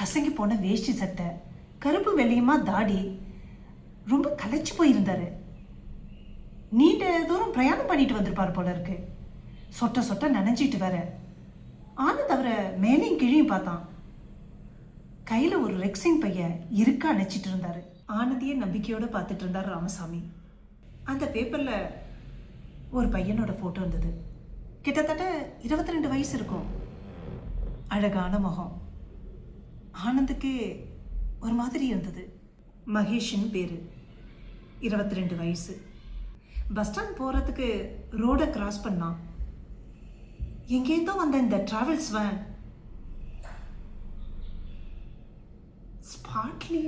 கசங்கி போன வேஷ்டி சட்டை, கருப்பு வெள்ளையுமா தாடி, ரொம்ப களைச்சு போயிருந்தாரு. நீண்ட தூரம் பிரயாணம் பண்ணிட்டு வந்திருப்பார் போல இருக்கு. சொட்ட சொட்ட நனைஞ்சிட்டு வர ஆனந்த் அவரை மேலையும் கீழையும் பார்த்தான். கையில ஒரு ரெக்ஸின் பைய இருக்கா அணைச்சிட்டு இருந்தாரு. ஆனந்தியே நம்பிக்கையோட பார்த்துட்டு இருந்தார் ராமசாமி. அந்த பேப்பர்ல ஒரு பையனோட போட்டோ இருந்தது. கிட்டத்தட்ட 22 வயசு இருக்கும். அழகான முகம். ஆனந்துக்கு ஒரு மாதிரி இருந்தது. மகேஷன் பேரு, 22 வயசு. பஸ் ஸ்டாண்ட் போறதுக்கு ரோட கிராஸ் பண்ணான். எங்கேருந்தோ வந்த இந்த டிராவல்ஸ் வேன் ஸ்பாட்லி